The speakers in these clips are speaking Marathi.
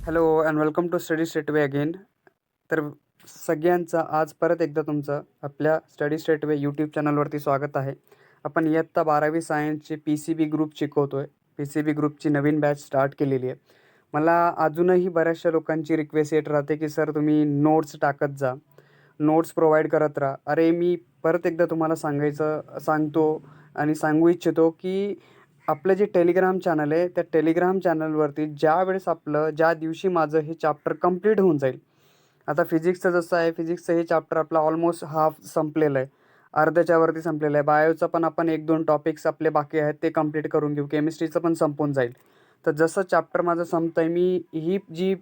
Hello and welcome to Study Straightway again. तर सगळ्यांचं आज परत एकदा तुमचं आपल्या स्टडी स्ट्रेटवे यूट्यूब चॅनलवरती स्वागत आहे. आपण इयत्ता 12वी सायन्सचे पी सी बी ग्रुप शिकवतोय. पी सी बी ग्रुपची नवीन बॅच स्टार्ट केलेली आहे. मला अजूनही बऱ्याचशा लोकांची रिक्वेस्ट येत राहते की सर तुम्ही नोट्स टाकत जा, नोट्स प्रोव्हाइड करत राहा. अरे मी परत एकदा तुम्हाला सांगतो आणि सांगू इच्छितो की आपलं जे टेलिग्राम चॅनल आहे, त्या टेलिग्राम चॅनलवरती ज्या दिवशी माझं हे चॅप्टर कंप्लीट होऊन जाईल. आता फिजिक्सचं जसं आहे, फिजिक्सचं हे चॅप्टर आपलं ऑलमोस्ट हाफ संपलेलं आहे. अर्ध्याच्यावरती संपलेलं आहे. बायोचं पण आपण 1-2 टॉपिक्स आपले बाकी आहेत ते कंप्लीट करून घेऊ. केमिस्ट्रीचं पण संपून जाईल. तर जसं चॅप्टर माझं संपतंय, मी ही जी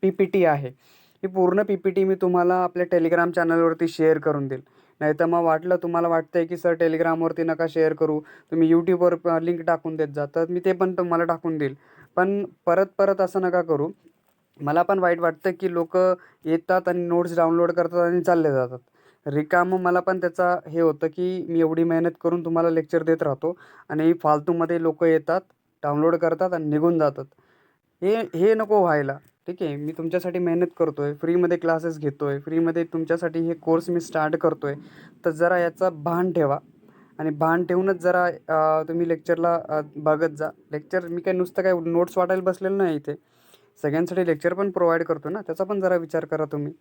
पी-पी-टी आहे, ही पूर्ण पी-पी-टी मी तुम्हाला आपल्या टेलिग्राम चॅनलवरती शेअर करून देईल. नाहीतर मग तुम्हाला वाटतंय की सर टेलिग्रामवरती नका शेअर करू, तुम्ही यूट्यूबवर लिंक टाकून देत जा, तर मी ते पण तुम्हाला टाकून देईल. पण परत असं नका करू. मला पण वाईट वाटतं की लोकं येतात आणि नोट्स डाउनलोड करतात आणि चालले जातात. रिकामं मला पण त्याचा हे होतं की मी एवढी मेहनत करून तुम्हाला लेक्चर देत राहतो आणि फालतूमध्ये लोकं येतात, डाउनलोड करतात आणि निघून जातात. हे हे नको व्हायला. ठीक आहे. मी तुमच्यासाठी मेहनत करतोय, फ्रीमध्ये क्लासेस घेतोय, फ्रीमध्ये तुमच्यासाठी हे कोर्स मी स्टार्ट करतोय. तर जरा याचं भान ठेवा आणि भान ठेवूनच जरा तुम्ही लेक्चरला बघत जा. लेक्चर मी काय नुसतं काय नोट्स वाटायला बसलेलो नाही इथे. सगळ्यांसाठी लेक्चर पण प्रोव्हाईड करतो ना, त्याचा पण जरा विचार करा तुम्ही.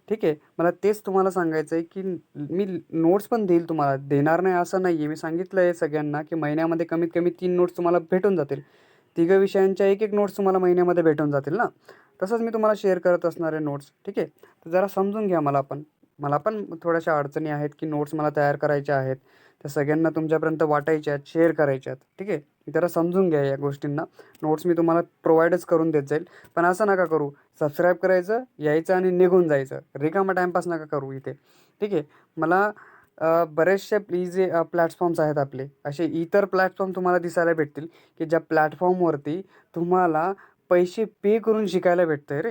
ठीक आहे. मला तेच तुम्हाला सांगायचं आहे की मी नोट्स पण देईल तुम्हाला, देणार नाही असं नाही आहे. मी सांगितलं आहे सगळ्यांना की महिन्यामध्ये कमीत कमी 3 नोट्स तुम्हाला भेटून जातील. तिघं विषयांच्या एक नोट्स तुम्हाला महिन्यामध्ये भेटून जातील ना. तसंच मी तुम्हाला शेअर करत असणार आहे नोट्स. ठीक आहे. तर जरा समजून घ्या मला पण. मला पण थोड्याशा अडचणी आहेत की नोट्स मला तयार करायच्या आहेत. त्या सगळ्यांना तुमच्यापर्यंत वाटायच्या आहेत, शेअर करायच्या आहेत. ठीक आहे. जरा समजून घ्या या गोष्टींना. नोट्स मी तुम्हाला प्रोव्हाइडच करून देत जाईल. पण असं नका करू. सबस्क्राईब करायचं, यायचं आणि निघून जायचं. रिकामा टाईमपास नका करू इथे. ठीक आहे. मला बरेचसे जे प्लॅटफॉर्म्स आहेत आपले, असे इतर प्लॅटफॉर्म तुम्हाला दिसायला भेटतील की ज्या प्लॅटफॉर्मवरती तुम्हाला पैसे पे करून शिकायला भेटतंय रे.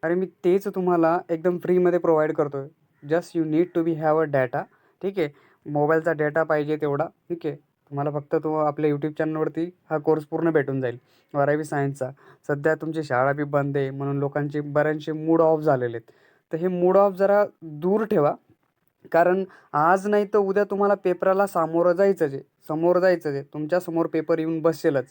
अरे मी तेच तुम्हाला एकदम फ्रीमध्ये प्रोव्हाईड करतोय. Just you need to be have a data. ठीक आहे. मोबाईलचा डेटा पाहिजे तेवढा. ठीक आहे. तुम्हाला फक्त तो आपल्या यूट्यूब चॅनलवरती हा कोर्स पूर्ण भेटून जाईल 12वी सायन्सचा. सध्या तुमची शाळा बी बंद आहे म्हणून लोकांचे बऱ्याचशे मूड ऑफ झालेले आहेत. तर हे मूड ऑफ जरा दूर ठेवा. कारण आज नाही तर उद्या तुम्हाला पेपराला समोर जायचंच आहे. तुमच्यासमोर पेपर येऊन बसेलच.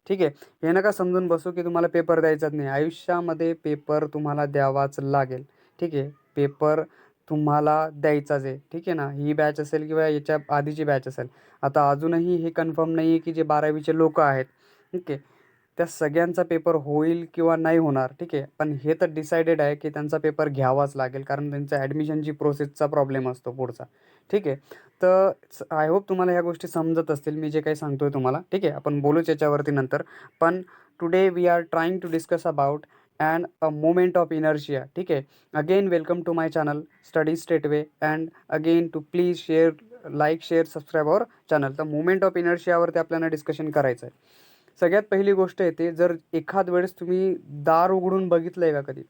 ठीक आहे. हे नका समजून बसू की तुम्हाला पेपर द्यायचाच नाही. आयुष्यामध्ये पेपर तुम्हाला द्यावाच लागेल. ठीक आहे. पेपर तुम्हाला द्यायचाच आहे. ठीक आहे ना. ही बॅच असेल किंवा याच्या आधीची बॅच असेल. आता अजूनही हे कन्फर्म नाही आहे की जे 12वीचे लोकं आहेत, ठीक आहे, त्या सगळ्यांचा पेपर होईल किंवा नाही होणार. ठीक आहे. पण हे तर डिसायडेड आहे की त्यांचा पेपर घ्यावाच लागेल कारण त्यांचा ॲडमिशनची प्रोसेसचा प्रॉब्लेम असतो पुढचा. ठीक आहे. तर आय होप तुम्हाला ह्या गोष्टी समजत असतील मी जे काही सांगतोय तुम्हाला. ठीक आहे. आपण बोलूच याच्यावरती नंतर. पण today we are trying to discuss about and a moment of inertia. ठीक आहे. Again welcome to my channel Study Straightway and again to please share, like, share, subscribe our channel. तर मोमेंट ऑफ इनर्शियावरती आपल्याला डिस्कशन करायचं आहे. सगळ्यात पहिली गोष्ट येते, जर एखाद वेळेस तुम्ही दार उघडून बघितलं आहे का कधी?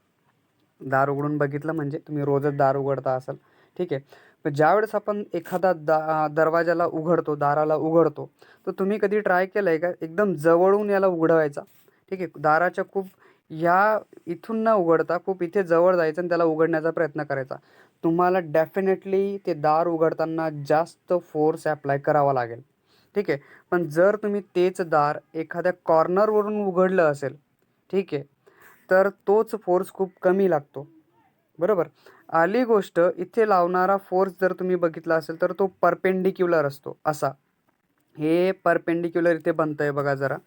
दार उघडून बघितलं म्हणजे तुम्ही रोजच दार उघडता असाल. ठीक आहे. पण ज्यावेळेस आपण एखादा दरवाजाला उघडतो, दाराला उघडतो, तर तुम्ही कधी ट्राय केलं आहे का एकदम जवळून याला उघडवायचा? ठीक आहे. दाराच्या खूप इथून न उघडता खूप इथे जवळ जायचं आणि त्याला उघडण्याचा प्रयत्न करायचा. तुम्हाला डेफिनेटली ते दार उघडताना जास्त फोर्स ॲप्लाय करावा लागेल. ठीक आहे. पण जर तुम्ही तेच दार एखाद्या कॉर्नरवरून उघडलं असेल, ठीक आहे, तर तोच फोर्स खूप कमी लागतो. बरोबर. आली गोष्ट इथे लावणारा फोर्स जर तुम्ही बघितला असेल तर तो परपेंडिक्युलर असतो असा. हे परपेंडिक्युलर इथे बनतंय बघा जरा.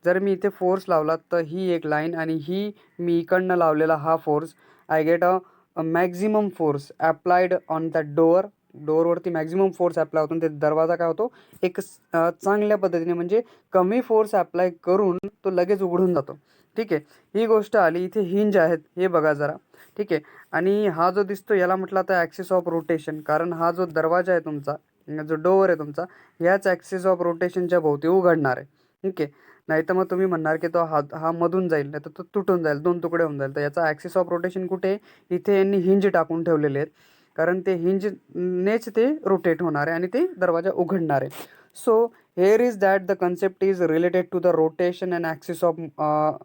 जर मी इथे फोर्स लावला तर ही एक लाईन आणि ही मी इकडनं लावलेला हा force, I get a maximum force applied on the door. डोअरवरती मॅक्झिमम फोर्स ॲप्लाय होतो आणि ते दरवाजा काय होतो एक चांगल्या पद्धतीने म्हणजे कमी फोर्स ॲप्लाय करून तो लगेच उघडून जातो. ठीक आहे. ही गोष्ट आली. इथे हिंज आहेत हे बघा जरा. ठीक आहे. आणि हा जो दिसतो याला म्हटलं आता ॲक्सिस ऑफ रोटेशन, कारण हा जो दरवाजा आहे तुमचा, जो डोअर आहे तुमचा, ह्याच ॲक्सिस ऑफ रोटेशनच्या भोवती उघडणार आहे. ठीक आहे. नाहीतर मग तुम्ही म्हणणार की तो हा मधून जाईल, नाहीतर तो तुटून जाईल, 2 तुकडे होऊन जाईल. तर याचा ॲक्सिस ऑफ रोटेशन कुठे आहे? इथे यांनी हिंज टाकून ठेवलेले आहेत. कारण ते हिंजनेच ते रोटेट होणार आहे आणि ते दरवाजा उघडणार आहे. So here is that the concept is related to the rotation and axis of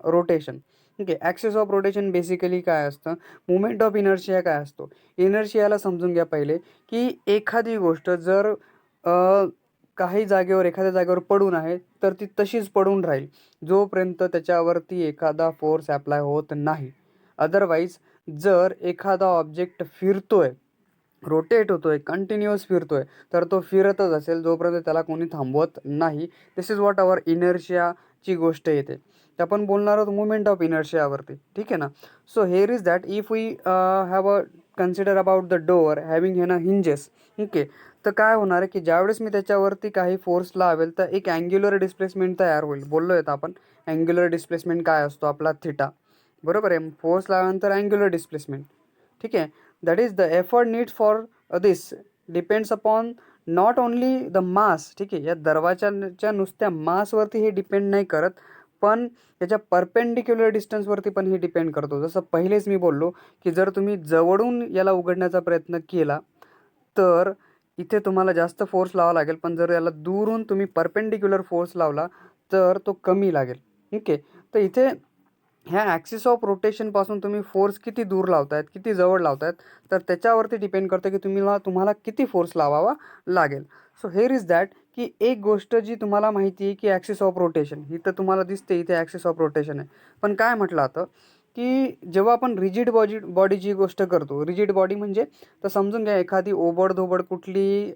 rotation. ठीक आहे. ॲक्सिस ऑफ रोटेशन बेसिकली काय असतं, मुवमेंट ऑफ इनर्शिया काय असतो. इनर्शियाला समजून घ्या पहिले, की एखादी गोष्ट जर काही जागेवर एखाद्या जागेवर पडून आहे, तर ती तशीच पडून राहील जोपर्यंत त्याच्यावरती एखादा फोर्स ॲप्लाय होत नाही. अदरवाईज जर एखादा ऑब्जेक्ट फिरतोय, रोटेट होतोय, कंटिन्युअस फिरतोय, तर तो फिरतच असेल जोपर्यंत त्याला कोणी थांबवत नाही. दिस इज व्हॉट अवर इनर्शियाची गोष्ट येते. तर आपण बोलणार आहोत मुवमेंट ऑफ इनर्शियावरती. ठीक आहे ना. So here is that if we have a consider about the door having हे ना हिंजेस. ठीक आहे. तर काय होणार आहे की ज्यावेळेस मी त्याच्यावरती काही फोर्स लावेल तर एक अँग्युलर डिस्प्लेसमेंट तयार होईल. बोललो आहेत आपण अँग्युलर डिस्प्लेसमेंट काय असतो आपला थिटा. बरोबर आहे. फोर्स लावल्यानंतर अँग्युलर डिस्प्लेसमेंट. ठीक आहे. That is the effort need for this depends upon not only the mass. ठीक आहे. या दरवाजाच्या नुसत्या मासवरती हे डिपेंड नाही करत, पण याच्या परपेंडिक्युलर डिस्टन्सवरती पण हे डिपेंड करतो. जसं पहिलेच मी बोललो की जर तुम्ही जवळून याला उघडण्याचा प्रयत्न केला तर इथे तुम्हाला जास्त फोर्स लावावा लागेल, पण जर याला दूरून तुम्ही परपेंडिक्युलर फोर्स लावला तर तो कमी लागेल. ठीक आहे. तर इथे ह्या ॲक्सिस ऑफ रोटेशनपासून तुम्ही फोर्स किती दूर लावतायत, किती जवळ लावतायत, तर त्याच्यावरती डिपेंड करतं की तुम्हाला किती फोर्स लावावा लागेल. सो हेअर इज दॅट की एक गोष्ट जी तुम्हाला माहिती आहे की ॲक्सिस ऑफ रोटेशन ही तर तुम्हाला दिसते इथे ॲक्सिस ऑफ रोटेशन आहे. पण काय म्हटलं आता की जेव्हा आपण रिजिड बॉडीची गोष्ट करतो, रिजिड बॉडी म्हणजे तर समजून घ्या एखादी ओबड-धोबड कुठली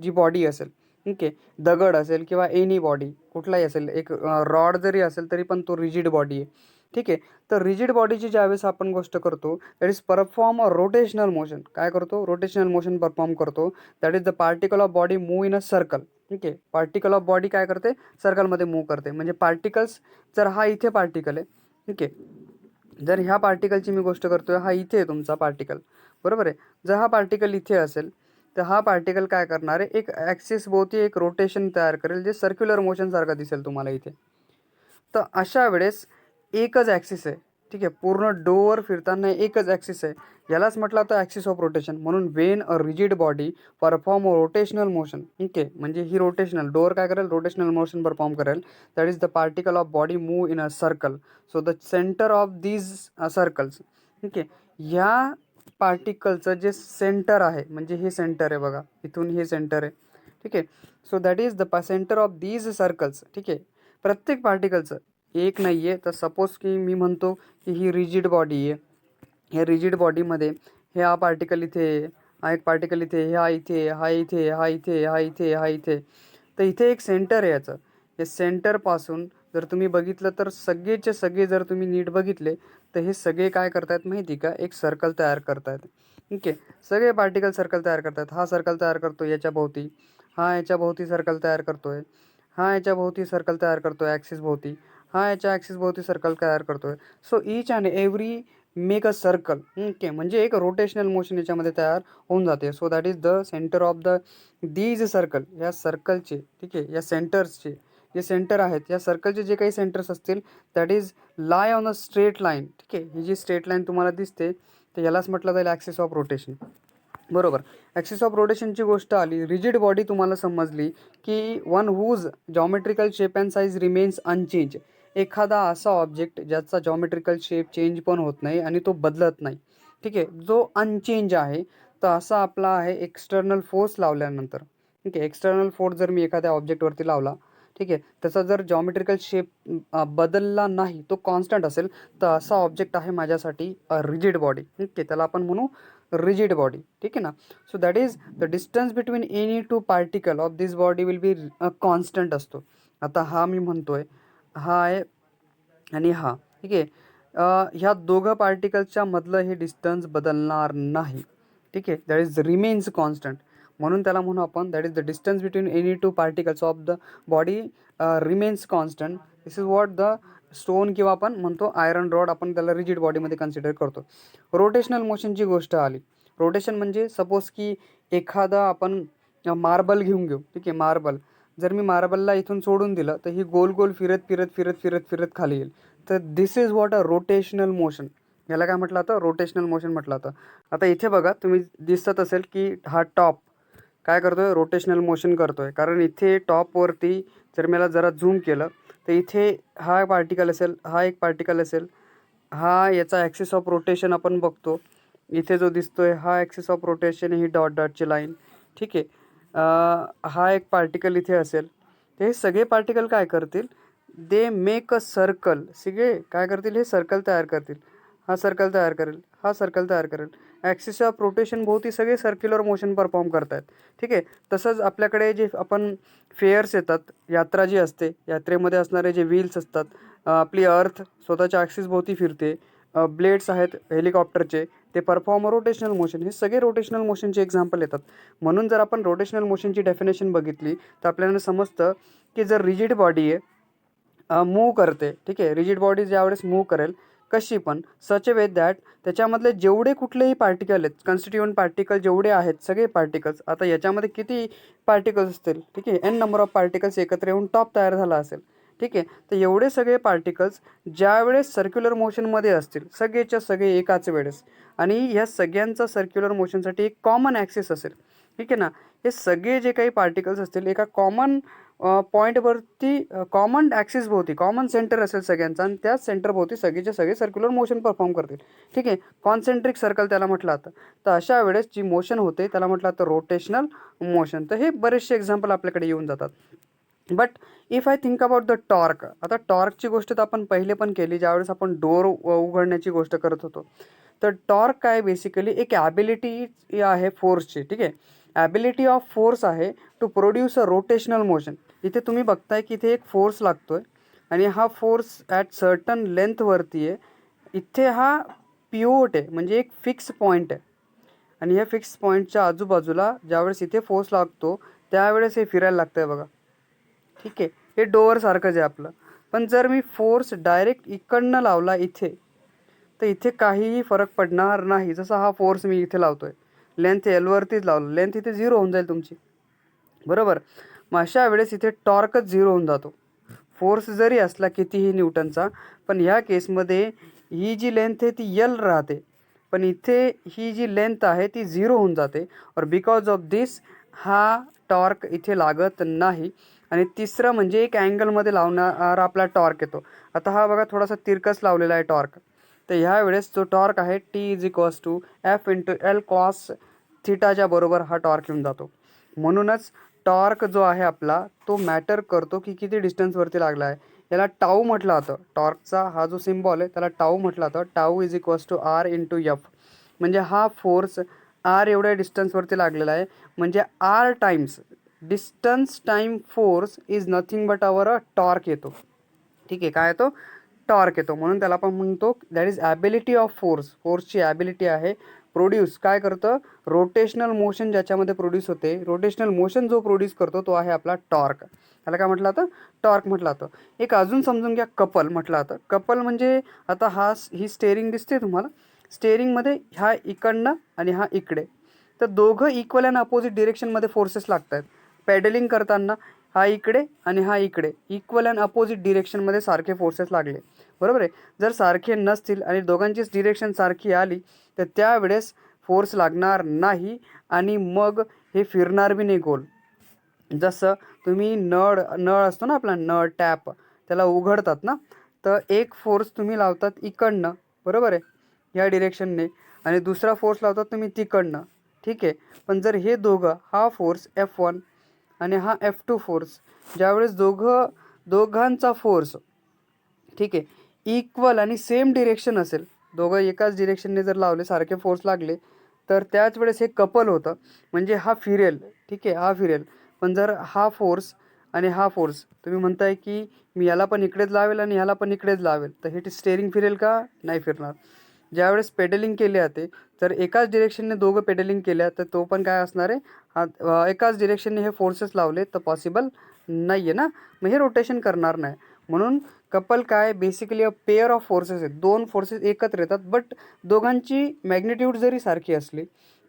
जी बॉडी असेल, ठीक आहे, दगड असेल किंवा एनी बॉडी कुठलाही असेल, एक रॉड जरी असेल तरी पण तो रिजिड बॉडी आहे. ठीक आहे. तर रिजिड बॉडीची ज्यावेळेस आपण गोष्ट करतो that is perform a rotational motion. काय करतो? रोटेशनल मोशन परफॉर्म करतो. That is the particle of body move in a circle. ठीक आहे. पार्टिकल ऑफ बॉडी काय करते? सर्कलमध्ये मूव्ह करते. म्हणजे पार्टिकल्स जर हा इथे पार्टिकल आहे, ठीक आहे. जर ह्या पार्टिकलची मी गोष्ट करतोय, हा इथे आहे तुमचा पार्टिकल. बरोबर आहे. जर हा पार्टिकल इथे असेल तर हा पार्टिकल काय करणार आहे? एक ॲक्सिस भोवती एक रोटेशन तयार करेल जे सर्क्युलर मोशनसारखं दिसेल तुम्हाला इथे. तर अशा वेळेस एकच ॲक्सिस आहे. ठीक आहे. पूर्ण डोअर फिरताना एकच ॲक्सिस आहे. यालाच म्हटलं जातं ॲक्सिस ऑफ रोटेशन. म्हणून when a rigid body perform a rotational motion. ठीक आहे. म्हणजे ही रोटेशनल डोअर काय करेल? रोटेशनल मोशन परफॉर्म करेल. That is the particle of body move in a circle. So the centre of these circles. ठीक आहे. ह्या पार्टिकलचं जे सेंटर आहे, म्हणजे हे सेंटर आहे बघा, इथून हे सेंटर आहे. ठीक आहे. So that is the centre of these circles. ठीक आहे. प्रत्येक पार्टिकलचं एक नाही आहे. तर सपोज की मी म्हणतो की ही रिजिड बॉडी आहे. ह्या रिजिड बॉडीमध्ये हे हा पार्टिकल इथे आहे, हा एक पार्टिकल इथे, हा इथे, हा इथे, हा इथे, हा इथे, हा इथे. तर इथे एक सेंटर आहे याचं. हे सेंटरपासून जर तुम्ही बघितलं तर सगळेचे सगळे जर तुम्ही नीट बघितले तर हे सगळे काय करतायत माहिती का? एक सर्कल तयार करतायत. ठीक आहे. सगळे पार्टिकल सर्कल तयार करतात. हा सर्कल तयार करतो याच्या भोवती, हा याच्या भोवती सर्कल तयार करतोय, हा याच्या भोवती सर्कल तयार करतोय ॲक्सिस भोवती, हा याच्या ॲक्सिस भोवती सर्कल तयार करतोय. So each and every make a circle. Okay. म्हणजे एक रोटेशनल मोशन याच्यामध्ये तयार होऊन जाते. So that is the centre of the these circle. या सर्कलचे, ठीक आहे, या सेंटर्सचे जे सेंटर आहेत, या सर्कलचे जे काही सेंटर्स असतील that is lie on a straight line. ठीक आहे. ही जी स्ट्रेट लाईन तुम्हाला दिसते तर यालाच म्हटलं जाईल ॲक्सिस ऑफ रोटेशन. बरोबर. ॲक्सिस ऑफ रोटेशनची गोष्ट आली. रिजिड बॉडी तुम्हाला समजली की one whose geometrical shape and size remains unchange. एखादा असा ऑब्जेक्ट ज्याचा जॉमेट्रिकल शेप चेंज पण होत नाही आणि तो बदलत नाही. ठीक आहे. जो अनचेंज आहे तर असा आपला आहे एक्सटर्नल फोर्स लावल्यानंतर. ठीक आहे. एक्सटर्नल फोर्स जर मी एखाद्या ऑब्जेक्टवरती लावला, ठीक आहे, त्याचा जर जॉमेट्रिकल शेप बदलला नाही, तो कॉन्स्टंट असेल, तर असा ऑब्जेक्ट आहे माझ्यासाठी रिजिड बॉडी. ठीक आहे. त्याला आपण म्हणू रिजिड बॉडी. ठीक आहे ना. So that is the distance between any two particle of this body will be constant असतो. आता हा मी म्हणतोय, हा आहे आणि हा. ठीक आहे. ह्या दोघं पार्टिकल्सच्या मधलं हे डिस्टन्स बदलणार नाही. ठीक आहे. That is remains constant. म्हणून त्याला म्हणू आपण that is the distance between any two particles of the body remains constant. This is what the stone किंवा आपण म्हणतो आयरन रॉड, आपण त्याला रिजिड बॉडीमध्ये कन्सिडर करतो. रोटेशनल मोशनची गोष्ट आली. रोटेशन म्हणजे सपोज की एखादा आपण मार्बल घेऊन घेऊ. ठीक आहे. मार्बल जर मी मार्बलला इथून सोडून दिलं तर ही गोल गोल फिरत फिरत फिरत फिरत फिरत खाली येईल. तर this is what a rotational motion. याला काय म्हटलं जातं? रोटेशनल मोशन म्हटलं जातं. आता इथे बघा तुम्ही दिसत असेल की हा टॉप काय करतोय? रोटेशनल मोशन करतोय. कारण इथे टॉपवरती जर मला जरा झूम केलं तर इथे हा पार्टिकल असेल, हा एक पार्टिकल असेल, हा याचा ॲक्सिस ऑफ रोटेशन आपण बघतो. इथे जो दिसतोय हा ॲक्सिस ऑफ रोटेशन, ही डॉट डॉटची लाईन. ठीक आहे. हा एक पार्टिकल इथे असेल. तर हे सगळे पार्टिकल काय करतील, दे मेक अ सर्कल. सगळे काय करतील, हे सर्कल तयार करतील. हा सर्कल तयार करेल, हा सर्कल तयार करेल. ॲक्सिस ऑफ रोटेशन भोवती सगळे सर्क्युलर मोशन परफॉर्म करतायत. ठीक आहे. तसंच आपल्याकडे जे आपण फेअर्स येतात, यात्रा जी असते, यात्रेमध्ये असणारे जे व्हील्स असतात, आपली अर्थ स्वतःच्या ॲक्सिस भोवती फिरते. ब्लेड्स आहेत हेलिकॉप्टरचे, ते परफॉर्म रोटेशनल मोशन. हे सगळे रोटेशनल मोशनचे एक्झाम्पल येतात. म्हणून जर आपण रोटेशनल मोशनची डेफिनेशन बघितली तर आपल्याला समजतं की जर रिजिड बॉडी आहे, मूव्ह करते. ठीक आहे. रिजिड बॉडी ज्यावेळेस मूव्ह करेल कशी पण, सच ए वे दॅट त्याच्यामधले जेवढे कुठलेही पार्टिकल आहेत, कन्स्टिट्युएंट पार्टिकल जेवढे आहेत सगळे पार्टिकल्स, आता याच्यामध्ये किती पार्टिकल्स असतील, ठीक आहे, एन नंबर ऑफ पार्टिकल्स एकत्र येऊन टॉप तयार झाला असेल. ठीक आहे. तर एवढे सगळे पार्टिकल्स ज्यावेळेस सर्क्युलर मोशनमध्ये असतील, सगळेच्या सगळे एकाच वेळेस, आणि ह्या सगळ्यांचा सर्क्युलर मोशनसाठी एक कॉमन ॲक्सिस असेल. ठीक आहे ना. हे सगळे जे काही पार्टिकल्स असतील एका कॉमन पॉईंटवरती, कॉमन ॲक्सिस भोवती कॉमन सेंटर असेल सगळ्यांचा, आणि त्याच सेंटर भोवती सगळेचे सगळे सर्क्युलर मोशन परफॉर्म करतील. ठीक आहे. कॉन्सेंट्रिक सर्कल त्याला म्हटलं जातं. तर अशा वेळेस जी मोशन होते त्याला म्हटलं जातं रोटेशनल मोशन. तर हे बरेचसे एक्झाम्पल आपल्याकडे येऊन जातात. But if I think about the torque, आता टॉर्कची गोष्ट तर आपण पहिले पण केली ज्यावेळेस आपण डोर उघडण्याची गोष्ट करत होतो. तर टॉर्क काय, बेसिकली एक ॲबिलिटी आहे फोर्सची. ठीक आहे. ॲबिलिटी ऑफ फोर्स आहे to produce a rotational motion. इथे तुम्ही बघताय की इथे एक फोर्स लागतोय आणि हा फोर्स ॲट सर्टन लेंथवरती आहे. इथे हा पिओट आहे, म्हणजे एक फिक्स पॉईंट आहे. आणि ह्या फिक्स पॉईंटच्या आजूबाजूला ज्यावेळेस इथे फोर्स लागतो त्यावेळेस हे फिरायला लागतं आहे बघा. ठीक आहे. हे डोअरसारखंच आहे आपलं. पण जर मी फोर्स डायरेक्ट इकडनं लावला इथे, तर इथे काहीही फरक पडणार नाही. जसा हा फोर्स मी इथे लावतोय, लेंथ एलवरतीच लावलं, लेंथ इथे 0 होऊन जाईल तुमची. बरोबर. मग अशा वेळेस इथे टॉर्कच 0 होऊन जातो. फोर्स जरी असला कितीही न्यूटनचा, पण ह्या केसमध्ये ही जी लेंथ आहे ती यल राहते, पण इथे ही जी लेंथ आहे ती 0 होऊन जाते. और बिकॉज ऑफ दिस हा टॉर्क इथे लागत नाही. आणि तिसरं म्हणजे एक अँगलमध्ये लावणारा आपला टॉर्क येतो. आता हा बघा थोडासा तिरकस लावलेला आहे टॉर्क. तर ह्या वेळेस जो टॉर्क आहे T is equals to F into L cos थिटाच्या बरोबर हा टॉर्क येऊन जातो. म्हणूनच टॉर्क जो आहे आपला तो मॅटर करतो की किती डिस्टन्सवरती लागला आहे. याला टाऊ म्हटलं जातं. टॉर्कचा हा जो सिम्बॉल आहे त्याला टाऊ म्हटलं जातं. Tau is equals to R into F. म्हणजे हा फोर्स आर एवढ्या डिस्टन्सवरती लागलेला आहे, म्हणजे R times distance time force is nothing but our a torque येतो. ठीक आहे. काय येतो, टॉर्क येतो. म्हणून त्याला आपण म्हणतो that is ability of force. फोर्सची ॲबिलिटी आहे प्रोड्यूस, काय करतं, रोटेशनल मोशन ज्याच्यामध्ये प्रोड्यूस होते. रोटेशनल मोशन जो प्रोड्यूस करतो तो आहे आपला टॉर्क. त्याला काय म्हटलं जातं, टॉर्क म्हटलं जातं. एक अजून समजून घ्या, कपल म्हटलं जातं. कपल म्हणजे आता ही स्टेअरिंग दिसते तुम्हाला, स्टेअरिंगमध्ये हा इकडनं आणि हा इकडे, तर दोघं इक्वल अँड अपोजिट डिरेक्शनमध्ये फोर्सेस लागत आहेत. पॅडलिंग करताना हा इकडे आणि हा इकडे इक्वल अँड अपोजिट डिरेक्शनमध्ये सारखे फोर्सेस लागले. बरोबर आहे. जर सारखे नसतील आणि दोघांचीच डिरेक्शन सारखी आली तर त्यावेळेस फोर्स लागणार नाही आणि मग हे फिरणार बी नाही गोल. जसं तुम्ही नळ नळ असतो ना आपला, नळ टॅप त्याला उघडतात ना, तर एक फोर्स तुम्ही लावतात इकडनं, बरोबर आहे, ह्या डिरेक्शनने, आणि दुसरा फोर्स लावतात तुम्ही तिकडनं. ठीक आहे. पण जर हे दोघं, हा फोर्स F1 आणि हा F2 फोर्स, ज्यावेळेस दोघांचा फोर्स, ठीक आहे, इक्वल आणि सेम डिरेक्शन असेल, दोघं एकाच डिरेक्शनने जर लावले, सारखे फोर्स लागले, तर त्याच वेळेस हे कपल होतं. म्हणजे हा फिरेल. ठीक आहे, हा फिरेल. पण जर हा फोर्स आणि हा फोर्स तुम्ही म्हणताय की मी याला पण इकडेच लावेल आणि ह्याला पण इकडेच लावेल, तर हे स्टेअरिंग फिरेल का, नाही फिरणार. ज्यावेळेस पेडलिंग केली जाते तर एकाच डिरेक्शनने दोघं पेडलिंग केल्या तर तो पण काय असणार आहे, हा एकाच डिरेक्शनने हे फोर्सेस लावले तर पॉसिबल नाही आहे ना, मग हे रोटेशन करणार नाही. म्हणून कपल काय, basically a pair of forces आहेत. दोन फोर्सेस एकत्र येतात, बट दोघांची मॅग्निट्यूड जरी सारखी असली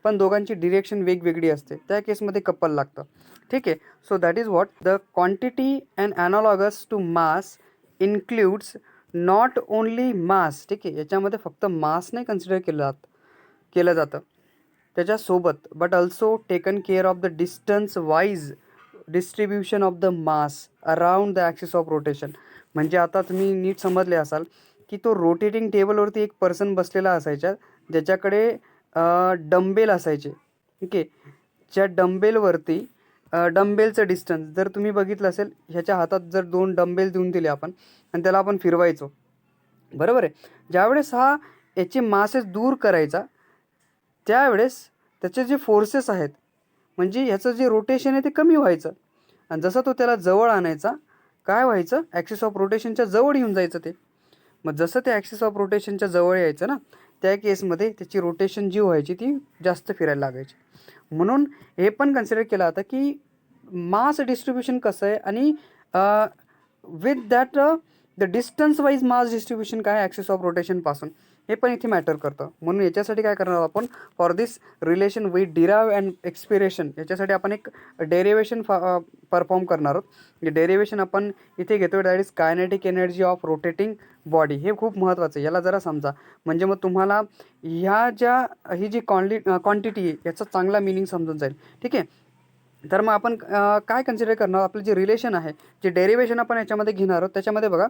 पण दोघांची डिरेक्शन वेगवेगळी असते, त्या केसमध्ये कपल लागतं. ठीक आहे. So that is what the quantity and analogous to mass includes not only mass. ठीक आहे. याच्यामध्ये फक्त मास नाही कन्सिडर केलं जातं त्याच्यासोबत, but also taken care of the distance wise distribution of the mass around the axis of rotation. म्हणजे आता तुम्ही नीट समजले असाल की तो रोटेटिंग टेबलवरती एक पर्सन बसलेला असायचा, ज्याच्याकडे डंबेल असायचे. ठीक आहे. ज्या डंबेलवरती डंबेलचं डिस्टन्स जर तुम्ही बघितलं असेल, ह्याच्या हातात जर 2 डंबेल देऊन दिले आपण आणि त्याला आपण फिरवायचो, बरोबर आहे. ज्यावेळेस हा याची मासेस दूर करायचा, त्यावेळेस त्याचे जे फोर्सेस आहेत, म्हणजे ह्याचं जे रोटेशन आहे ते कमी व्हायचं. आणि जसं तो त्याला जवळ आणायचा, काय व्हायचं, ॲक्सिस ऑफ रोटेशनच्या जवळ येऊन जायचं ते. मग जसं ते ॲक्सिस ऑफ रोटेशनच्या जवळ यायचं ना, त्या केसमध्ये त्याची रोटेशन जी व्हायची ती जास्त फिरायला लागायची. म्हणून हे पण कन्सिडर केलं जातं की मास डिस्ट्रीब्युशन कसं आहे आणि with that the distance wise mass distribution काय ॲक्सिस ऑफ रोटेशनपासून, हे पण इथे मॅटर करतं. म्हणून याच्यासाठी काय करणार आपण, for this relation with derive and expiration, याच्यासाठी आपण एक डेरिवेशन परफॉर्म करणार आहोत. डेरिवेशन आपण इथे घेतो, that is kinetic energy of rotating body. हे खूप महत्त्वाचं आहे, याला जरा समजा. म्हणजे मग तुम्हाला ही जी क्वांटिटी आहे याचा चांगला मिनिंग समजून जाईल. ठीक आहे. तर मग आपण काय कन्सिडर करणार, आपलं जे रिलेशन आहे, जे डेरिवेशन आपण याच्यामध्ये घेणार आहोत, त्याच्यामध्ये बघा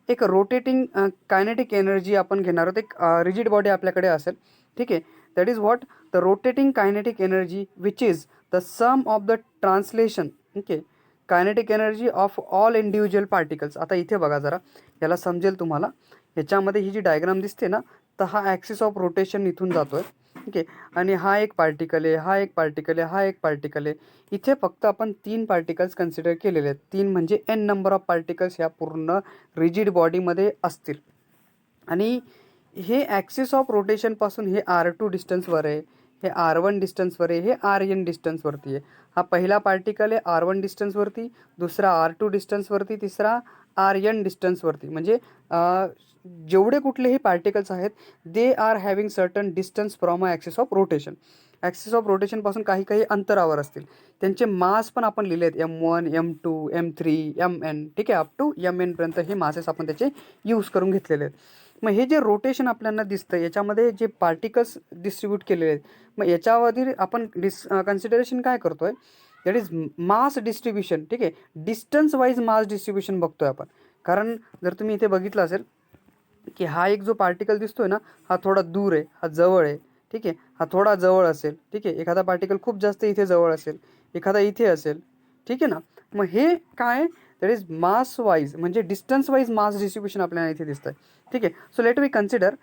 एक रोटेटिंग कायनेटिक एनर्जी आपण घेणार आहोत. एक रिजिड बॉडी आपल्याकडे असेल. ठीक आहे. That is what the rotating kinetic energy which is the sum of the translation. Okay. Kinetic energy of all individual particles. आता इथे बघा जरा, याला समजेल तुम्हाला. ह्याच्यामध्ये ही जी डायग्राम दिसते ना, तर हा ॲक्सिस ऑफ रोटेशन इथून जातो आहे. ठीक आहे. आणि हा एक पार्टिकल आहे, हा एक पार्टिकल आहे, हा एक पार्टिकल आहे. इथे फक्त आपण 3 पार्टिकल्स कन्सिडर केलेले आहेत. 3 म्हणजे n नंबर ऑफ पार्टिकल्स ह्या पूर्ण रिजिड बॉडीमध्ये असतील. आणि हे ॲक्सिस ऑफ रोटेशनपासून हे R2 डिस्टन्सवर आहे, हे R1 डिस्टन्सवर आहे, हे RN डिस्टन्सवरती आहे. हा पहिला पार्टिकल आहे R1 डिस्टन्सवरती, दुसरा R2 डिस्टन्सवरती, तिसरा RN डिस्टन्सवरती. म्हणजे जेवढे कुठलेही पार्टिकल्स आहेत, they are having certain distance from a axis of rotation. Axis of रोटेशनपासून काही काही अंतरावर असतील. त्यांचे मास पण आपण लिहिले आहेत, M1, M2, M3, Mn. ठीक आहे. अप टू Mn पर्यंत हे मासेस आपण त्याचे यूज करून घेतलेले आहेत. मग हे जे रोटेशन आपल्याला दिसतं, याच्यामध्ये जे पार्टिकल्स डिस्ट्रीब्यूट केलेले आहेत, मग याच्यावरील आपण कन्सिडरेशन काय करतोय, दॅट इज मास डिस्ट्रीब्युशन. ठीक आहे. डिस्टन्स वाईज मास डिस्ट्रीब्युशन बघतोय आपण. कारण जर तुम्ही इथे बघितलं असेल की हा एक जो पार्टिकल दिसतोय ना, हा थोडा दूर आहे, हा जवळ आहे. ठीक आहे. हा थोडा जवळ असेल. ठीक आहे. एखादा पार्टिकल खूप जास्त इथे जवळ असेल, एखादा इथे असेल. ठीक आहे ना. मग हे काय, दॅट इज मास वाईज, म्हणजे डिस्टन्स वाईज मास डिस्ट्रीब्युशन आपल्याला इथे दिसतं आहे. ठीक आहे. So let we consider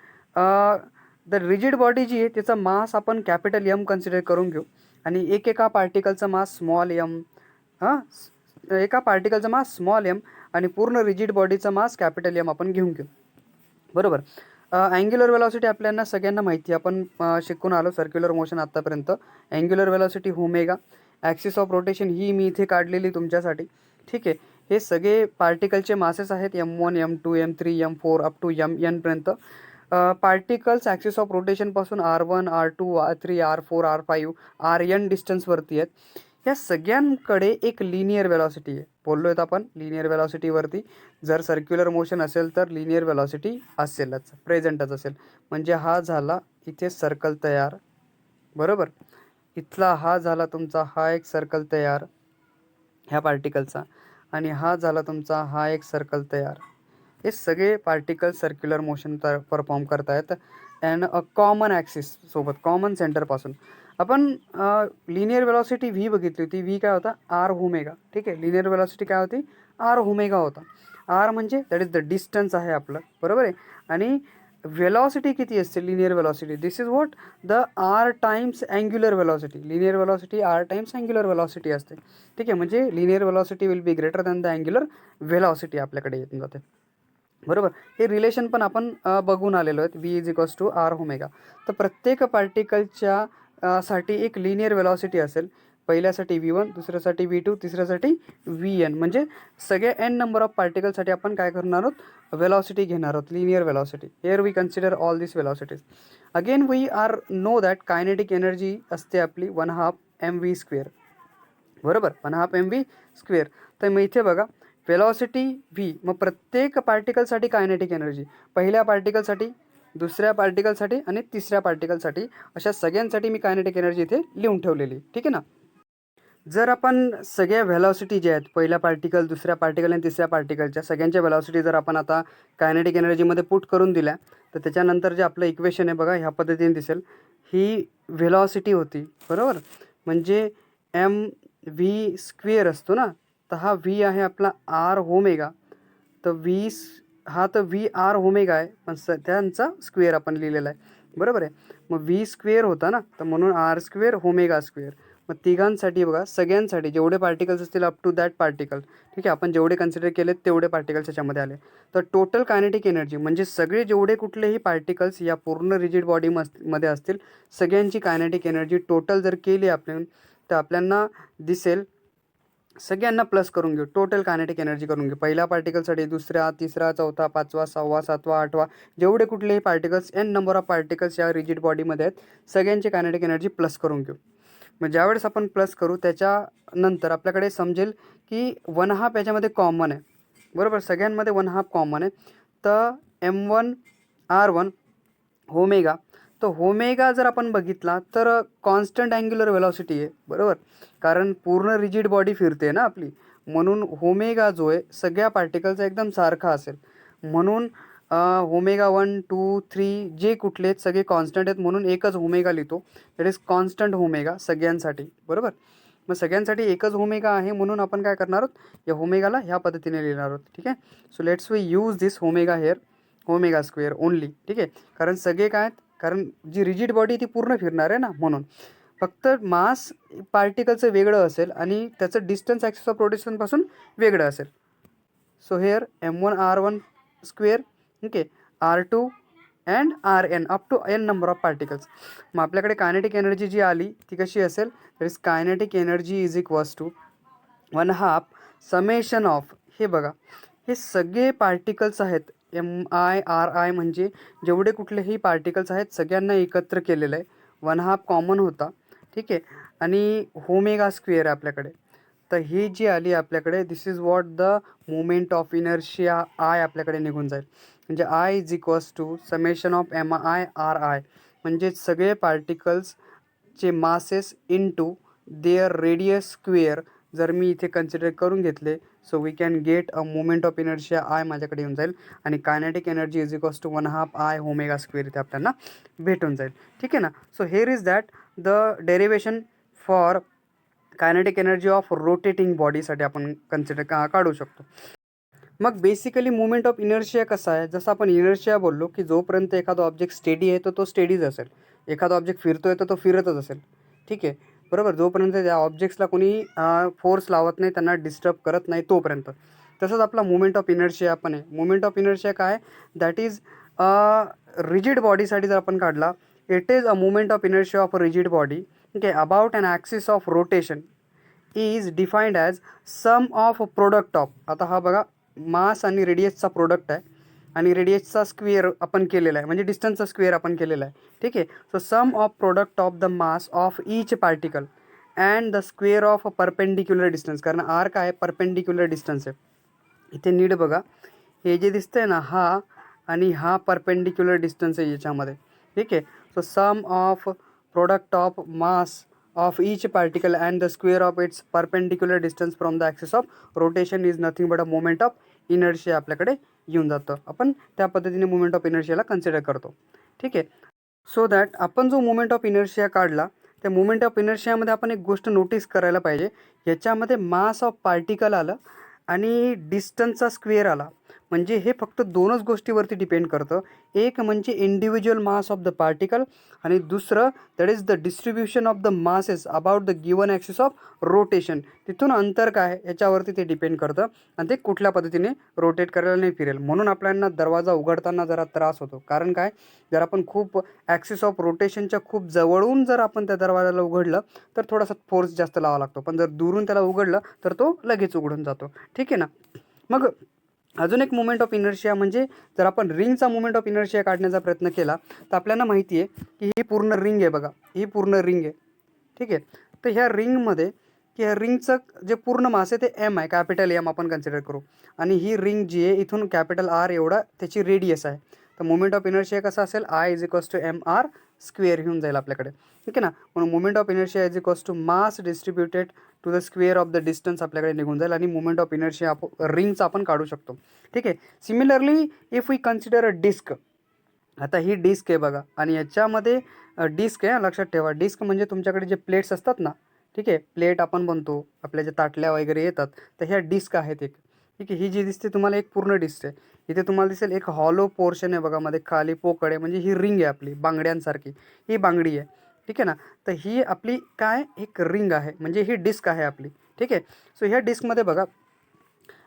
the rigid body जी आहे त्याचा मास आपण कॅपिटल M कन्सिडर करून घेऊ. आणि एका पार्टिकलचा मास स्मॉल m. हां, एका पार्टिकलचा मास स्मॉल m आणि पूर्ण रिजिड बॉडीचा मास कॅपिटल M आपण घेऊन घेऊ. बरोबर. अँग्युलर वेलॉसिटी आपल्याला सगळ्यांना माहिती आहे, आपण शिकून आलो सर्क्युलर मोशन आत्तापर्यंत. Angular velocity omega. Axis of rotation ही मी इथे काढलेली तुमच्यासाठी. ठीक आहे. हे सगळे पार्टिकलचे मासेस आहेत, M1, M2, M3, M4 up to Mn पर्यंत. पार्टिकल्स ॲक्सिस ऑफ रोटेशनपासून R1, R2, R3, R4, R5, RN डिस्टन्सवरती आहेत. या सगळ्यांकडे एक लिनियर वेलॉसिटी आहे. बोललो आहेत आपण लिनियर वेलॉसिटीवरती. जर सर्क्युलर मोशन असेल तर लिनियर वेलॉसिटी असेलच, प्रेझेंटच असेल. म्हणजे हा झाला इथे सर्कल तयार. बरोबर. इथला हा झाला तुमचा हा एक सर्कल तयार ह्या पार्टिकलचा. आणि हा झाला तुमचा हा एक सर्कल तयार. हे सगळे पार्टिकल सर्क्युलर मोशन परफॉर्म करत आहेत अँड अ कॉमन ॲक्सिस सोबत, कॉमन सेंटरपासून. आपण लिनियर वेलॉसिटी व्ही बघितली होती. व्ही काय होता, R ओमेगा. ठीक आहे. लिनियर वेलॉसिटी काय होती, R ओमेगा होता. R म्हणजे दॅट इज द डिस्टन्स आहे आपलं. बरोबर आहे. आणि वेलॉसिटी किती असते linear velocity, this is what the R times angular velocity. Linear velocity R times angular velocity असते. ठीक आहे. म्हणजे linear velocity will be greater than the angular velocity आपल्याकडे येऊन जाते. बरोबर. हे रिलेशन पण आपण बघून आलेलो आहेत, V is equals to R omega. तर प्रत्येक पार्टिकलच्या साठी एक लिनियर वेलॉसिटी असेल. पहिल्यासाठी V1, दुसऱ्यासाठी V2, तिसऱ्यासाठी Vn. म्हणजे सगळे n नंबर ऑफ पार्टिकलसाठी आपण काय करणार आहोत, वेलॉसिटी घेणार आहोत, linear velocity. Here we consider all this velocities. Again we are know that kinetic energy असते आपली 1/2 mv². बरोबर. 1/2 mv². तर मग इथे बघा वेलॉसिटी V. मग प्रत्येक पार्टिकलसाठी कायनेटिक एनर्जी, पहिल्या पार्टिकलसाठी, दुसऱ्या पार्टिकलसाठी आणि तिसऱ्या पार्टिकलसाठी, अशा सगळ्यांसाठी मी कायनेटिक एनर्जी इथे लिहून ठेवलेली. ठीक आहे ना. जर आपण सगळ्या व्हेलॉसिटी ज्या आहेत, पहिल्या पार्टिकल, दुसऱ्या पार्टिकल आणि तिसऱ्या पार्टिकलच्या सगळ्यांच्या व्हेलॉसिटी जर आपण आता कायनेटिक एनर्जीमध्ये पुट करून दिल्या, तर त्याच्यानंतर जे आपलं इक्वेशन आहे बघा ह्या पद्धतीने दिसेल. ही व्हेलॉसिटी होती, बरोबर. म्हणजे mv स्क्वेअर असतो ना, तर हा v आहे आपला r ओमेगा. तर हा तर व्ही आर ओमेगा आहे, पण त्यांचा स्क्वेअर आपण लिहिलेला आहे, बरोबर आहे. मग व्ही स्क्वेअर होता ना, तर म्हणून आर स्क्वेअर ओमेगा स्क्वेअर. मग तिघांसाठी बघा, सगळ्यांसाठी जेवढे पार्टिकल्स असतील अप टू दॅट पार्टिकल, ठीक आहे, आपण जेवढे कन्सिडर केलेत तेवढे पार्टिकल्स याच्यामध्ये आले. तर टोटल कायनेटिक एनर्जी म्हणजे सगळे जेवढे कुठलेही पार्टिकल्स या पूर्ण रिजिड बॉडी मध्ये असतील, सगळ्यांची कायनेटिक एनर्जी टोटल जर केली आपण, तर आपल्याला दिसेल, सगळ्यांना प्लस करून घेऊ, टोटल कायनेटिक एनर्जी करून घेऊ. पहिल्या पार्टिकलसाठी, दुसरा, तिसरा, चौथा, पाचवा, सहावा, सातवा, आठवा, जेवढे कुठलेही particles, n number of particles या रिजिड बॉडीमध्ये आहेत, सगळ्यांची कायनेटिक एनर्जी प्लस करून घेऊ. मग ज्यावेळेस आपण प्लस करू त्याच्यानंतर आपल्याकडे समजेल की 1/2 याच्यामध्ये कॉमन आहे, बरोबर. सगळ्यांमध्ये 1/2 कॉमन आहे. तर m1r1 ओमेगा. तर ओमेगा जर आपण बघितला तर कॉन्स्टंट अँग्युलर वेलॉसिटी आहे, बरोबर. कारण पूर्ण रिजिड बॉडी फिरते ना आपली, म्हणून ओमेगा जो आहे सगळ्या पार्टिकलचा एकदम सारखा असेल. म्हणून ओमेगा 1, 2, 3 जे कुठले आहेत सगळे कॉन्स्टंट आहेत, म्हणून एकच ओमेगा लिहितो, दॅट इज कॉन्स्टंट ओमेगा सगळ्यांसाठी, बरोबर. मग सगळ्यांसाठी एकच ओमेगा आहे, म्हणून आपण काय करणार आहोत, या ओमेगाला ह्या पद्धतीने लिहिणार आहोत, ठीक आहे. So let's we use this omega here, omega square only, ठीक आहे. कारण सगळे काय आहेत, कारण जी रिजिड बॉडी ती पूर्ण फिरणार आहे ना, म्हणून फक्त मास पार्टिकलचं वेगळं असेल आणि त्याचं डिस्टन्स ॲक्सिस ऑफ रोटेशनपासून वेगळं असेल. So here m1r1 square, okay, r2 and rn up to n number of particles. मग आपल्याकडे कायनेटिक एनर्जी जी आली ती कशी असेल, तर is kinetic energy is equals to 1/2 summation of, हे बघा हे सगळे पार्टिकल्स आहेत, MI म्हणजे जेवढे कुठलेही पार्टिकल्स आहेत सगळ्यांना एकत्र केलेलं आहे, 1/2 कॉमन होता, ठीक आहे. आणि ओमेगा स्क्वेअर आहे आपल्याकडे. तर ही जी आली आपल्याकडे, this is what the moment of inertia I आपल्याकडे निघून जाईल. म्हणजे I is equals to summation of MI म्हणजे सगळे पार्टिकल्सचे masses into their radius square जर मी इथे कन्सिडर करून घेतले, so we can get a moment of inertia I माझ्याकडे येऊन जाईल. आणि kinetic energy is equals to 1/2 I omega square इथे आपल्याला भेटून जाईल, ठीक आहे ना. So here is that the derivation for kinetic energy of rotating बॉडीसाठी आपण कन्सिडर काढू शकतो. मग बेसिकली मुवमेंट ऑफ इनर्शिया कसा आहे, जसं आपण इनर्शिया बोललो की जोपर्यंत एखादा ऑब्जेक्ट स्टेडी आहे तर तो स्टेडीच असेल, एखादा ऑब्जेक्ट फिरतोय तर तो फिरतच असेल, ठीक आहे, बरोबर. जोपर्यंत त्या ऑब्जेक्ट्सला कोणी फोर्स लावत नाही, त्यांना डिस्टर्ब करत नाही तोपर्यंत. तसंच आपला मुवमेंट ऑफ इनर्शिया पण आहे. मुवमेंट ऑफ इनर्शिया काय, दॅट इज रिजिड बॉडीसाठी जर आपण काढला, it is a moment of inertia of a rigid body, okay, about an axis of rotation is defined as sum of product of. आता हा बघा मास आणि रेडियसचा प्रोडक्ट आहे, आणि रेडियसचा स्क्वेअर आपण केलेला आहे, म्हणजे डिस्टन्सचा स्क्वेअर आपण केलेला आहे, ठीक आहे. So sum of product of the mass of each particle and the square of a perpendicular distance. कारण आर काय आहे, परपेंडिक्युलर डिस्टन्स आहे. इथे नीट बघा, हे जे दिसतंय ना, हा आणि हा परपेंडिक्युलर डिस्टन्स आहे याच्यामध्ये, ठीक आहे. So sum of product of mass of each particle and the square of its perpendicular distance from the axis of rotation is nothing but a moment of inertia आपल्याकडे येऊन जातं. आपण त्या पद्धतीने मोमेंट ऑफ इनर्शियाला कन्सिडर करतो, ठीक आहे. सो दॅट आपण जो मोमेंट ऑफ इनर्शिया काढला, त्या मोमेंट ऑफ इनर्शियामध्ये आपण एक गोष्ट नोटीस करायला पाहिजे, याच्यामध्ये मास ऑफ पार्टिकल आलं आणि डिस्टन्सचा स्क्वेअर आला. म्हणजे हे फक्त दोनच गोष्टीवरती डिपेंड करतं. एक म्हणजे individual mass of the particle, आणि दुसरं that is the distribution of the masses about the given axis of rotation. तिथून अंतर काय याच्यावरती ते डिपेंड करतं, आणि ते कुठल्या पद्धतीने रोटेट करायला नाही फिरेल. म्हणून आपल्याला दरवाजा उघडताना जरा त्रास होतो. कारण काय, जर आपण खूप ॲक्सिस ऑफ रोटेशनच्या खूप जवळून जर आपण त्या दरवाजाला उघडलं तर थोडासा फोर्स जास्त लावा लागतो, पण जर दुरून त्याला उघडलं तर तो लगेच उघडून जातो, ठीक आहे ना. मग अजून एक मोमेंट ऑफ इनर्शिया म्हणजे जर आपण रिंगचा मोमेंट ऑफ इनर्शिया काढण्याचा प्रयत्न केला, तर आपल्याला माहिती आहे की ही पूर्ण रिंग आहे बघा, ही पूर्ण रिंग आहे, ठीक आहे. तर ह्या रिंगमध्ये की ह्या रिंगचं जे पूर्ण मास आहे ते एम आहे, कॅपिटल एम आपण कन्सिडर करू, आणि ही रिंग जी आहे इथून कॅपिटल आर एवढा त्याची रेडियस आहे. तर मोमेंट ऑफ इनर्शिया कसा असेल, I is equals to M R square घेऊन जाईल आपल्याकडे, ठीक आहे ना. म्हणून moment of inertia is equals to mass distributed to the square of the distance आपल्याकडे निघून जाईल आणि मोमेंट ऑफ इनर्शिया रिंगचा आपण काढू शकतो, ठीक आहे. Similarly if we consider a disc, आता ही डिस्क आहे बघा आणि याच्यामध्ये डिस्क आहे, लक्षात ठेवा. डिस्क म्हणजे तुमच्याकडे जे प्लेट्स असतात ना, ठीक आहे, प्लेट आपण बनतो, आपल्या ज्या ताटल्या वगैरे येतात, तर ह्या डिस्क आहेत एक, ठीक आहे. ही जी दिसते तुम्हाला एक पूर्ण डिस्क आहे. इथे तुम्हाला दिसेल एक हॉलो पोर्शन आहे बघा, मध्ये खाली पोकळ आहे, म्हणजे ही रिंग आहे आपली बांगड्यांसारखी, ही बांगडी आहे, ठीक आहे ना. तर ही आपली काय एक रिंग आहे, म्हणजे ही डिस्क आहे आपली, ठीक आहे. सो ह्या डिस्कमध्ये बघा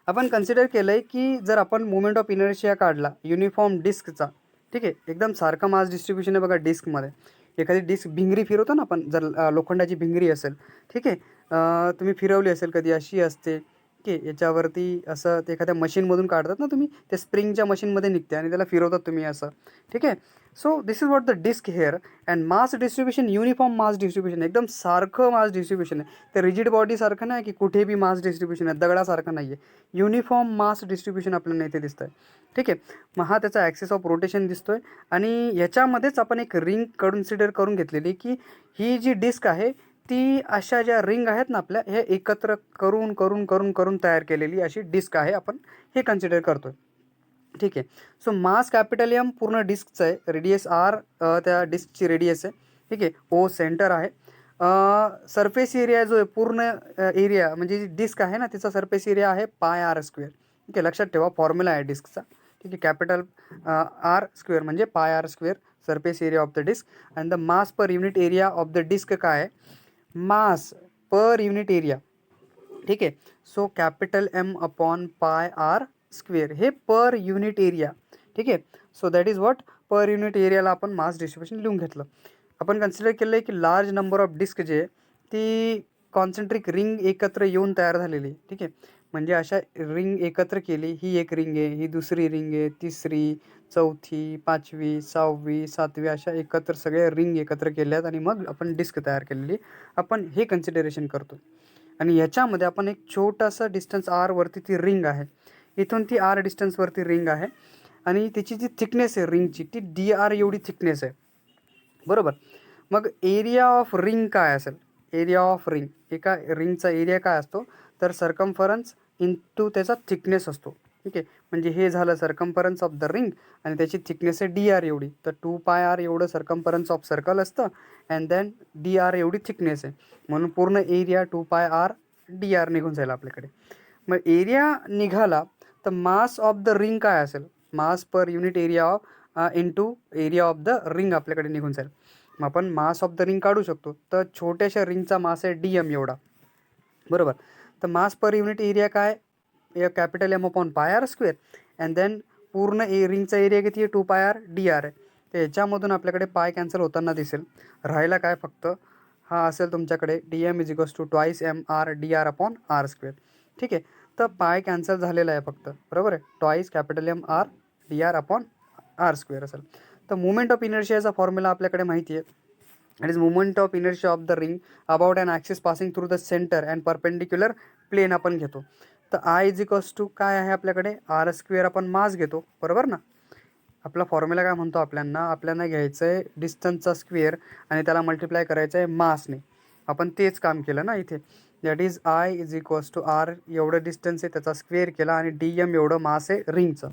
आपण कन्सिडर केलं आहे की जर आपण मोमेंट ऑफ इनर्शिया काढला युनिफॉर्म डिस्कचा, ठीक आहे, एकदम सारखं मास डिस्ट्रीब्युशन आहे बघा डिस्कमध्ये. एखादी डिस्क भिंगरी फिरवतो ना आपण, जर लोखंडाची भिंगरी असेल, ठीक आहे, तुम्ही फिरवली असेल कधी, अशी असते, ठीक आहे. याच्यावरती असं ते एखाद्या मशीनमधून काढतात ना तुम्ही, ते स्प्रिंगच्या मशीनमध्ये निघते आणि त्याला फिरवतात तुम्ही असं, ठीक आहे. So this is what the disc here and mass distribution uniform mass distribution, एकदम सारखं मास डिस्ट्रीब्युशन आहे. ते रिजिड बॉडीसारखं नाही की कुठे बी मास डिस्ट्रीब्युशन आहे, दगडासारखं नाही आहे, युनिफॉर्म मास डिस्ट्रीब्युशन आपल्याला इथे दिसतं आहे, ठीक आहे. मग हा त्याचा ॲक्सिस ऑफ रोटेशन दिसतो आहे आणि याच्यामध्येच आपण एक रिंग कन्सिडर करून घेतलेली की ही जी डिस्क आहे ती अशा ज्या रिंग आहेत ना आपल्या, हे एकत्र करून करून करून करून तयार केलेली अशी डिस्क आहे, आपण हे कन्सिडर करतो आहे, ठीक आहे. सो मास कॅपिटल एम पूर्ण डिस्कचं आहे, रेडियस आर त्या डिस्कची रेडियस आहे, ठीक आहे. ओ सेंटर आहे. सरफेस एरिया जो आहे पूर्ण एरिया म्हणजे जी डिस्क आहे ना तिचा सरफेस एरिया आहे पाय आर स्क्वेअर, ठीक आहे. लक्षात ठेवा फॉर्म्युला आहे डिस्कचा, ठीक आहे. कॅपिटल आर स्क्वेअर म्हणजे pi R square surface area of the disc and the mass per unit area of the disc काय आहे, मास पर युनिट एरिया, ठीक आहे. So capital M upon pi R square हे पर युनिट एरिया, ठीक आहे. So that is what per unit एरियाला आपण मास डिस्ट्रीब्युशन लिहून घेतलं. आपण कन्सिडर केलं आहे की लार्ज नंबर ऑफ डिस्क जे आहे ती कॉन्सेंट्रिक रिंग एकत्र येऊन तयार झालेली, ठीक आहे. म्हणजे अशा रिंग एकत्र केली, ही एक रिंग आहे, ही दुसरी रिंग आहे, तिसरी, चौथी, पाचवी, सहावी, सातवी, अशा एकत्र सगळ्या रिंग एकत्र केल्यात आणि मग आपण डिस्क तयार केलेली आपण हे कन्सिडरेशन करतो. आणि याच्यामध्ये आपण एक छोटासा डिस्टन्स आरवरती ती रिंग आहे, इथून ती आर डिस्टन्सवरती रिंग आहे आणि त्याची जी थिकनेस आहे रिंगची ती डी आर एवढी थिकनेस आहे, बरोबर. मग एरिया ऑफ रिंग काय असेल, एरिया ऑफ रिंग, एका रिंगचा एरिया काय असतो तर सर्कम्फरन्स इंटू त्याचा थिकनेस असतो, ठीक आहे. म्हणजे हे झालं सर्कम्फरन्स ऑफ द रिंग आणि त्याची थिकनेस आहे डी आर एवढी, तर 2πr एवढं सर्कम्फरन्स ऑफ सर्कल असतं अँड देन डी आर एवढी थिकनेस आहे, म्हणून पूर्ण एरिया 2πr डी आर निघून जाईल आपल्याकडे. मग एरिया निघाला तर मास ऑफ द रिंग काय असेल, mass per unit area of into area of the ring आपल्याकडे निघून जाईल. मग आपण मास ऑफ द रिंग काढू शकतो, तर छोट्याशा रिंगचा मास आहे डी एम एवढा, बरोबर. तर मास पर युनिट एरिया काय, capital M upon pi R square and then पूर्ण रिंगचा एरिया किती आहे 2πr डी आर आहे. तर याच्यामधून आपल्याकडे पाय कॅन्सल होताना दिसेल, राहायला काय फक्त हा असेल तुमच्याकडे D M is equals to twice M R D R upon R square, ठीक आहे. तर पाय कॅन्सल झालेला आहे फक्त, बरोबर आहे, twice capital M R D R upon R square असेल. तर मुवमेंट ऑफ इनर्शियाचा फॉर्म्युला आपल्याकडे माहिती आहे, it is moment of inertia of the ring about an axis passing through the centre and perpendicular plane आपण घेतो. तर आय इज इक्वल्स टू काय आहे आपल्याकडे आर स्क्वेअर आपण मास घेतो, बरोबर ना. आपला फॉर्म्युला काय म्हणतो, आपल्याला घ्यायचं आहे डिस्टन्सचा स्क्वेअर आणि त्याला मल्टिप्लाय करायचं आहे मासने, आपण तेच काम केलं ना इथे. That is I is equals to R एवढं डिस्टन्स आहे त्याचा स्क्वेअर केला आणि डी एम एवढं मास आहे रिंगचं,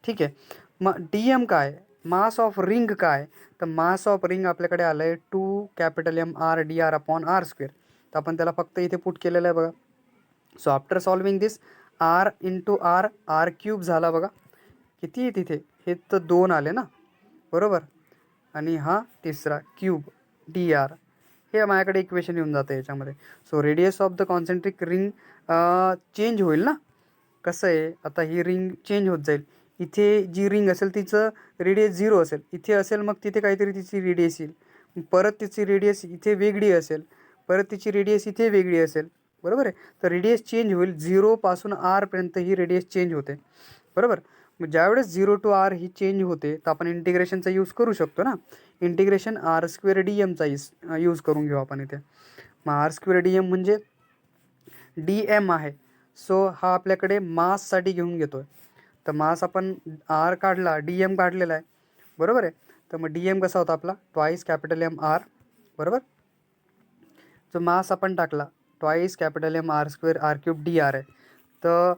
ठीक आहे. मग डी एम काय, मास ऑफ रिंग काय, तर मास ऑफ रिंग आपल्याकडे आलं आहे 2 capital M R D R upon R square. तर आपण त्याला फक्त इथे पुट केलेलं आहे बघा. So after solving this R into R, R cube झाला बघा, किती आहे तिथे, हे तर 2 आले ना, बरोबर. आणि हा तिसरा क्यूब डी आर, हे माझ्याकडे इक्वेशन येऊन जातं याच्यामध्ये. So radius of the concentric ring change होईल ना, कसं आहे आता ही रिंग चेंज होत जाईल. इथे जी रिंग असेल तिचं रेडियस 0 असेल, इथे असेल मग तिथे काहीतरी तिची रेडियस येईल, परत तिची रेडियस इथे वेगळी असेल, परत तिची रेडियस इथे वेगळी असेल, बरोबर आहे. तर रेडियस चेंज होईल, 0 पासून आरपर्यंत ही रेडियस चेंज होते, बरोबर. मग ज्यावेळेस 0 टू आर ही चेंज होते तर आपण इंटिग्रेशनचा यूज करू शकतो ना, इंटिग्रेशन आर स्क्वेअर डी एमचा यूज करून घेऊ आपण इथे. मग आर स्क्वेअर डी एम म्हणजे डी एम आहे, सो हा आपल्याकडे माससाठी घेऊन घेतो आहे. तर मास आपण आर काढला, डी एम काढलेला आहे, बरोबर आहे. तर मग डी एम कसा होता आपला ट्वाईस कॅपिटल एम आर बरोबर. जो मास आपण टाकला twice capital M R square R cube D R आहे. तर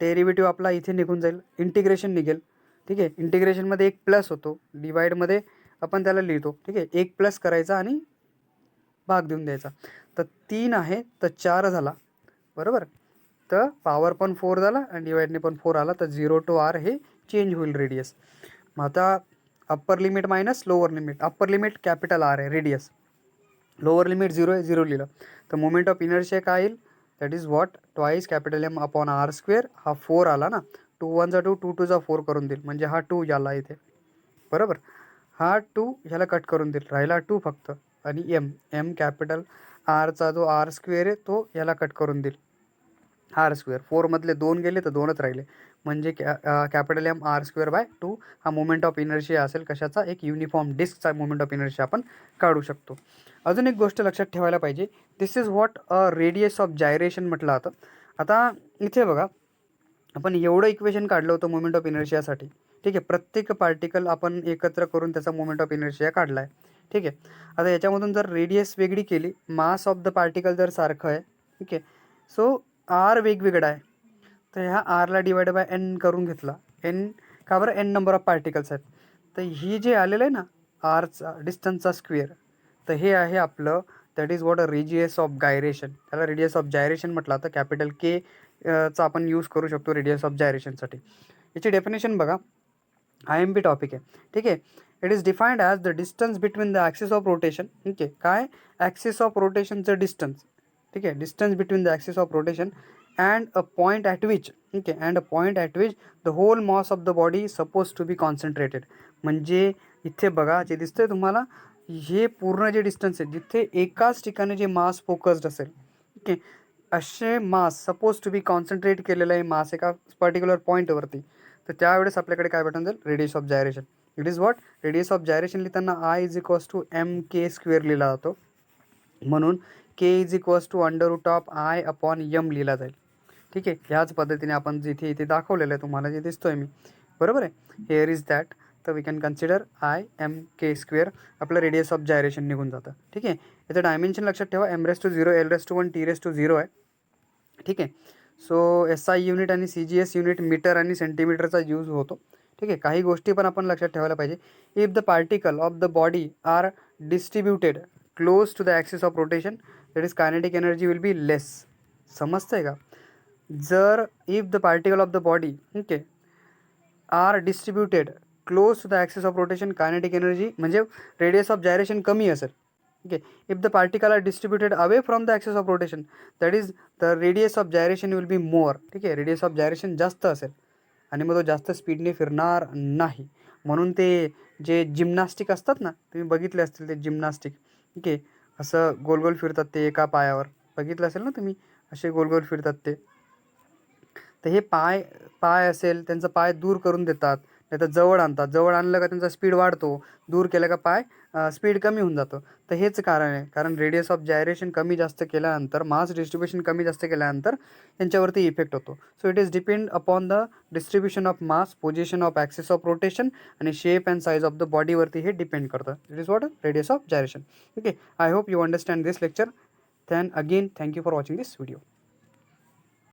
डेरिव्हेटिव्ह आपला इथे निघून जाईल, इंटिग्रेशन निघेल. ठीक आहे, इंटिग्रेशनमध्ये एक प्लस होतो, डिवाइडमध्ये आपण त्याला लिहितो. ठीक आहे, एक प्लस करायचा आणि भाग देऊन द्यायचा. तर 3 आहे तर 4 झाला बरोबर. तर पॉवर पण 4 झाला आणि डिवाइडने पण 4 आला. तर 0 to r हे चेंज होईल रेडियस. मग आता upper limit minus lower limit. Upper limit capital R आहे रेडियस, लोअर लिमिट 0 आहे, 0 लिहिलं. तर मोमेंट ऑफ इनर्शिया काय येईल, that is what twice capital M upon R square. हा 4 आला ना, 2 1 2 2 2 4 करून देईल, म्हणजे हा 2 आला इथे बरोबर. हा 2 ह्याला कट करून देईल, राहिला 2 फक्त. आणि एम कॅपिटल आरचा जो आर स्क्वेअर आहे तो याला कट करून देईल आर स्क्वेअर. 4मधले 2 गेले तर 2च राहिले, म्हणजे capital M R square by 2 हा मोमेंट ऑफ इनर्शिया असेल. कशाचा, एक युनिफॉर्म डिस्कचा मोमेंट ऑफ इनर्शिया आपण काढू शकतो. अजून एक गोष्ट लक्षात ठेवायला पाहिजे, this is what a radius of gyration म्हटलं जातं. आता इथे बघा, आपण एवढं इक्वेशन काढलं होतं मोमेंट ऑफ इनर्शियासाठी. ठीक आहे, प्रत्येक पार्टिकल आपण एकत्र करून त्याचा मोमेंट ऑफ इनर्शिया काढला आहे. ठीक आहे, आता याच्यामधून जर रेडियस वेगळी केली, मास ऑफ द पार्टिकल जर सारखं आहे, ठीक आहे, सो आर वेगवेगळा आहे, तर ह्या आरला डिवाइड बाय एन करून घेतला. एन का बरं, एन नंबर ऑफ पार्टिकल्स आहेत. तर ही जे आलेलं आहे ना आरचा डिस्टन्सचा स्क्वेअर, तर हे आहे आपलं that is what a radius of gyration. त्याला रेडियस ऑफ जायरेशन म्हटलं तर कॅपिटल के चा आपण यूज करू शकतो रेडियस ऑफ जायरेशनसाठी. याची डेफिनेशन बघा, IMP टॉपिक आहे. ठीक आहे, it is defined as the distance between the axis of rotation. ठीक आहे, काय ॲक्सिस ऑफ रोटेशनचं डिस्टन्स. ठीक आहे, distance between the axis of rotation and a point at which. ठीक आहे, and a point at which the whole mass of the body suppose to be concentrated. म्हणजे इथे बघा जे दिसतंय तुम्हाला, हे पूर्ण जे डिस्टन्स आहे जिथे एकाच ठिकाणी जे मास फोकस्ड असेल, ठीक आहे, असे मास सपोज टू बी कॉन्सन्ट्रेट केलेलं आहे मास एका पर्टिक्युलर पॉईंटवरती, तर त्यावेळेस आपल्याकडे काय भेटून जाईल, radius of gyration. It is what radius of gyration लिहिताना I is equals to M K square लिहिला जातो, म्हणून K is equals to under root of I upon M लिहिला जाईल. ठीक आहे, ह्याच पद्धतीने आपण जिथे इथे दाखवलेलं आहे तुम्हाला जे दिसतोय मी बरोबर आहे, हेअर इज दॅट. तर we can consider I M K square आपलं रेडियस ऑफ जायरेशन निघून जातं. ठीक आहे, याचं डायमेन्शन लक्षात ठेवा, m⁻⁴ l⁻⁴ t⁻⁴ आहे. ठीक आहे, सो SI युनिट आणि CGS युनिट मीटर आणि सेंटीमीटरचा यूज होतो. ठीक आहे, काही गोष्टी पण आपण लक्षात ठेवायला पाहिजे. If the particle of the body are distributed close to the axis of rotation, that is kinetic energy will be less. समजतंय का, जर if the particle of the body ठीक आहे are distributed close to the axis of rotation, kinetic energy म्हणजे रेडियस ऑफ जायरेशन कमी असेल. ठीक आहे, if the particle are distributed away from the axis of rotation, that is the radius of gyration will be more. ठीक आहे, रेडियस ऑफ जायरेशन जास्त असेल आणि मग तो जास्त स्पीडने फिरणार नाही. म्हणून ते जे जिम्नॅस्टिक असतात ना, तुम्ही बघितले असतील ते जिम्नॅस्टिक. ठीक आहे, असं गोल गोल फिरतात ते एका पायावर, बघितलं असेल ना तुम्ही, असे गोल गोल फिरतात ते. तर हे पाय असेल त्यांचा पाय दूर करून देतात, नाही तर जवळ आणतात. जवळ आणलं का त्यांचा स्पीड वाढतो, दूर केलं का पाय स्पीड कमी होऊन जातं. तर हेच कारण आहे, कारण रेडियस ऑफ जायरेशन कमी जास्त केल्यानंतर, मास डिस्ट्रीब्युशन कमी जास्त केल्यानंतर त्यांच्यावरती इफेक्ट होतो. So it is depend upon the distribution of mass, position of axis of rotation आणि shape and size of the बॉडीवरती हे डिपेंड करतं. It is what radius of gyration. Okay, I hope you understand this lecture. Then again, thank you for watching this video.